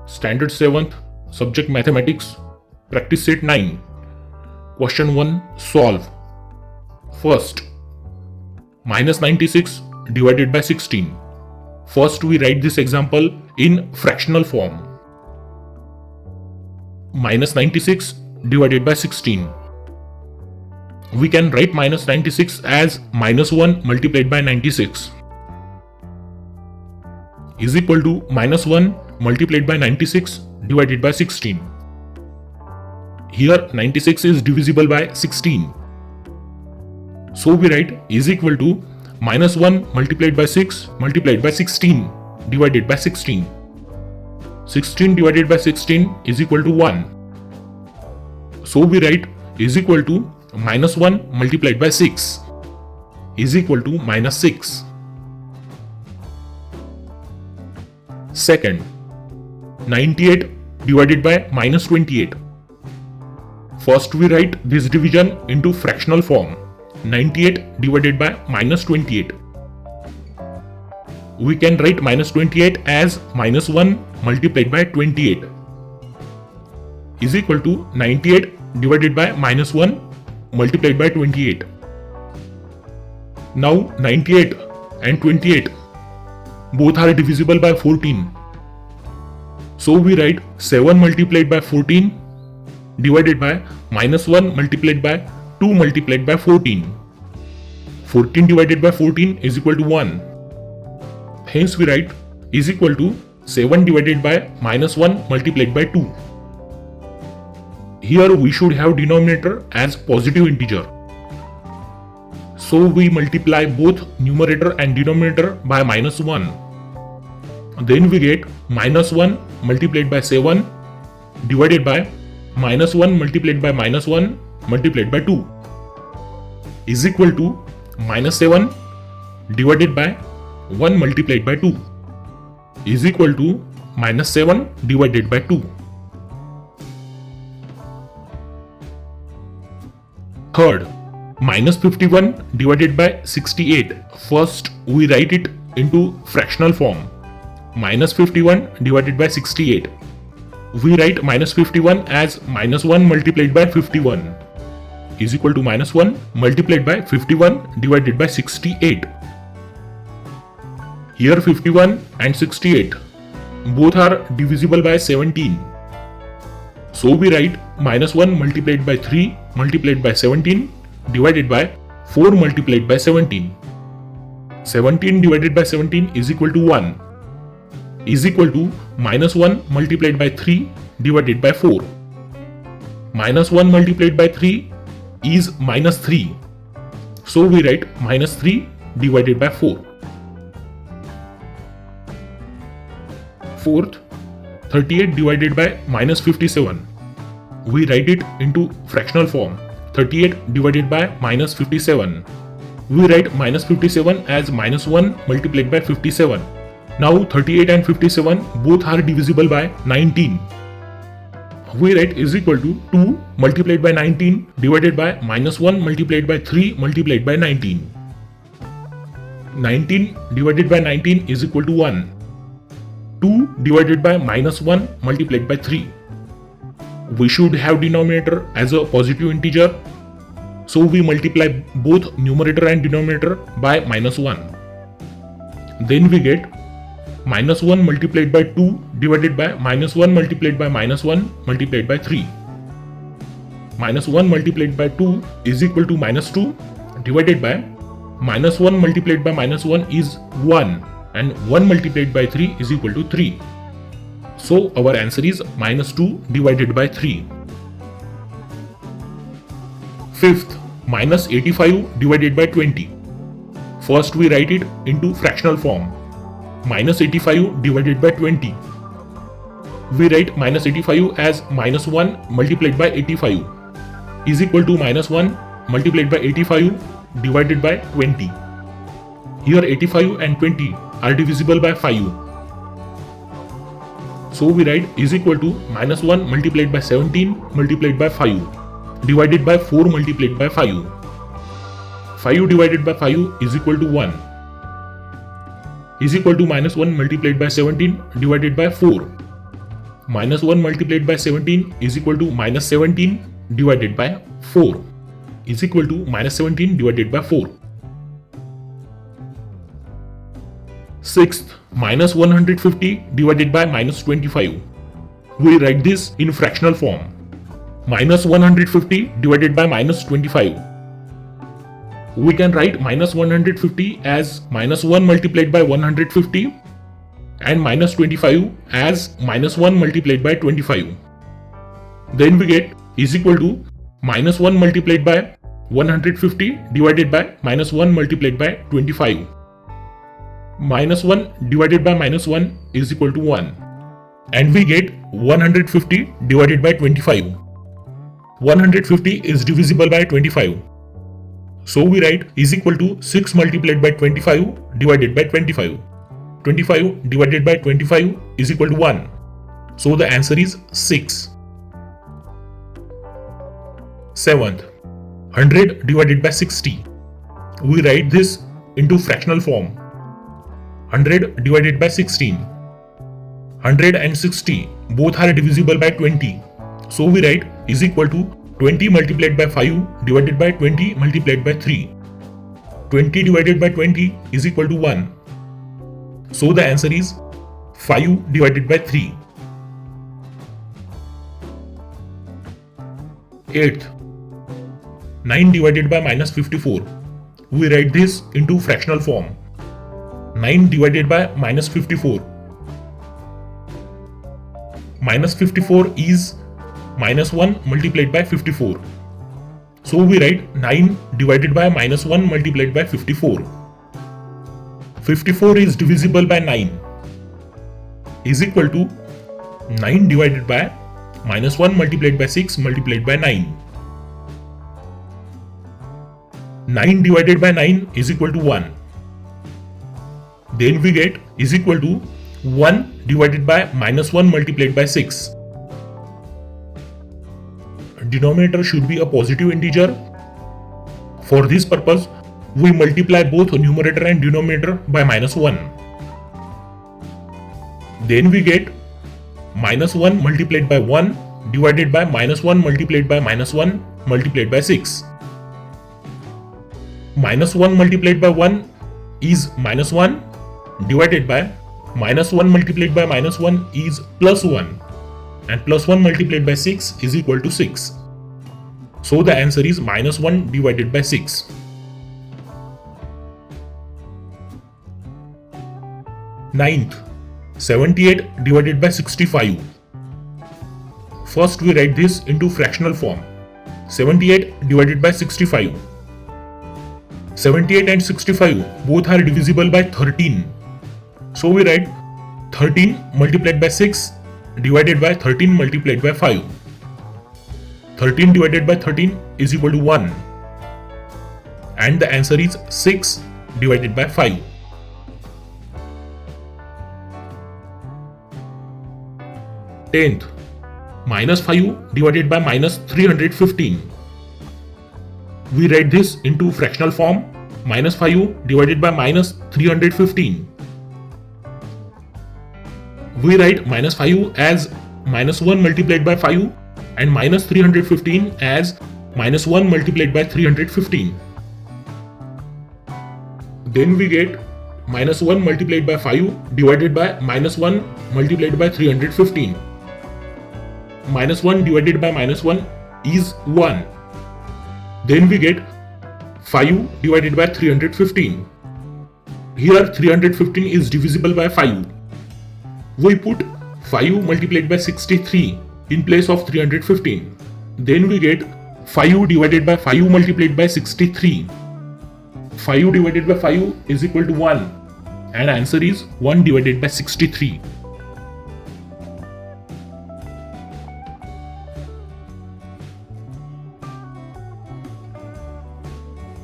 Standard 7th, Subject Mathematics, Practice Set 9. Question 1. Solve. First, minus 96 divided by 16. First, we write this example in fractional form. Minus 96 divided by 16. We can write minus 96 as minus 1 multiplied by 96 is equal to minus 1 multiplied by 96 divided by 16. Here 96 is divisible by 16. So we write is equal to minus 1 multiplied by 6 multiplied by 16 divided by 16. 16 divided by 16 is equal to 1. So we write is equal to minus 1 multiplied by 6 is equal to minus 6. Second, 98 divided by minus 28. First we write this division into fractional form. 98 divided by minus 28. We can write minus 28 as minus 1 multiplied by 28 is equal to 98 divided by minus 1 multiplied by 28. Now 98 and 28 both are divisible by 14. So we write 7 multiplied by 14 divided by minus 1 multiplied by 2 multiplied by 14. 14 divided by 14 is equal to 1. Hence we write is equal to 7 divided by minus 1 multiplied by 2. Here we should have denominator as positive integer. So we multiply both numerator and denominator by minus 1. Then we get minus 1 multiplied by 7 divided by minus 1 multiplied by minus 1 multiplied by 2 is equal to minus 7 divided by 1 multiplied by 2 is equal to minus 7 divided by 2. Third, minus 51 divided by 68. First, we write it into fractional form. Minus 51 divided by 68. We write minus 51 as minus 1 multiplied by 51 is equal to minus 1 multiplied by 51 divided by 68. Here 51 and 68 both are divisible by 17. So we write minus 1 multiplied by 3 multiplied by 17 divided by 4 multiplied by 17. 17 divided by 17 is equal to 1 is equal to minus 1 multiplied by 3 divided by 4. Minus 1 multiplied by 3 is minus 3. So we write minus 3 divided by 4. Fourth, 38 divided by minus 57. We write it into fractional form. 38 divided by minus 57. We write minus 57 as minus 1 multiplied by 57. Now 38 and 57 both are divisible by 19. We write is equal to 2 multiplied by 19 divided by minus 1 multiplied by 3 multiplied by 19. 19 divided by 19 is equal to 1. 2 divided by minus 1 multiplied by 3. We should have denominator as a positive integer. So we multiply both numerator and denominator by minus 1. Then we get minus 1 multiplied by 2 divided by minus 1 multiplied by minus 1 multiplied by 3. Minus 1 multiplied by 2 is equal to minus 2 divided by minus 1 multiplied by minus 1 is 1 and 1 multiplied by 3 is equal to 3. So our answer is minus 2 divided by 3. Fifth, minus 85 divided by 20. First we write it into fractional form. Minus 85 divided by 20. We write minus 85 as minus 1 multiplied by 85 is equal to minus 1 multiplied by 85 divided by 20. Here 85 and 20 are divisible by 5. So we write is equal to minus 1 multiplied by 17 multiplied by 5 divided by 4 multiplied by 5. 5 divided by 5 is equal to 1 is equal to minus 1 multiplied by 17 divided by 4. Minus 1 multiplied by 17 is equal to minus 17 divided by 4 is equal to minus 17 divided by 4. Sixth, minus 150 divided by minus 25. We write this in fractional form. Minus 150 divided by minus 25. We can write minus 150 as minus 1 multiplied by 150 and minus 25 as minus 1 multiplied by 25. Then we get is equal to minus 1 multiplied by 150 divided by minus 1 multiplied by 25. Minus 1 divided by minus 1 is equal to 1. And we get 150 divided by 25. 150 is divisible by 25. So we write is equal to 6 multiplied by 25 divided by 25. 25 divided by 25 is equal to 1. So the answer is 6. Seventh, 100 divided by 60. We write this into fractional form. 100 divided by 16. 100 and 60 both are divisible by 20. So we write is equal to 20 multiplied by 5 divided by 20 multiplied by 3. 20 divided by 20 is equal to 1. So the answer is 5 divided by 3. Eighth, 9 divided by minus 54. We write this into fractional form. 9 divided by minus 54. Minus 54 is minus 1 multiplied by 54. So we write 9 divided by minus 1 multiplied by 54. 54 is divisible by 9 is equal to 9 divided by minus 1 multiplied by 6 multiplied by 9. 9 divided by 9 is equal to 1. Then we get is equal to 1 divided by minus 1 multiplied by 6. Denominator should be a positive integer. For this purpose, we multiply both numerator and denominator by minus 1. Then we get minus 1 multiplied by 1 divided by minus 1 multiplied by minus 1 multiplied by 6. Minus 1 multiplied by 1 is minus 1 divided by minus 1 multiplied by minus 1 is plus 1 and plus 1 multiplied by 6 is equal to 6. So the answer is minus 1 divided by 6. Ninth, 78 divided by 65. First we write this into fractional form. 78 divided by 65. 78 and 65 both are divisible by 13. So we write 13 multiplied by 6 divided by 13 multiplied by 5. 13 divided by 13 is equal to 1. And the answer is 6 divided by 5. Tenth, minus 5 divided by minus 315. We write this into fractional form. Minus 5 divided by minus 315. We write minus 5 as minus 1 multiplied by 5 and minus 315 as minus 1 multiplied by 315. Then we get minus 1 multiplied by 5 divided by minus 1 multiplied by 315. Minus 1 divided by minus 1 is 1. Then we get 5 divided by 315. Here 315 is divisible by 5. We put 5 multiplied by 63 in place of 315. Then we get 5 divided by 5 multiplied by 63. 5 divided by 5 is equal to 1 and answer is 1 divided by 63.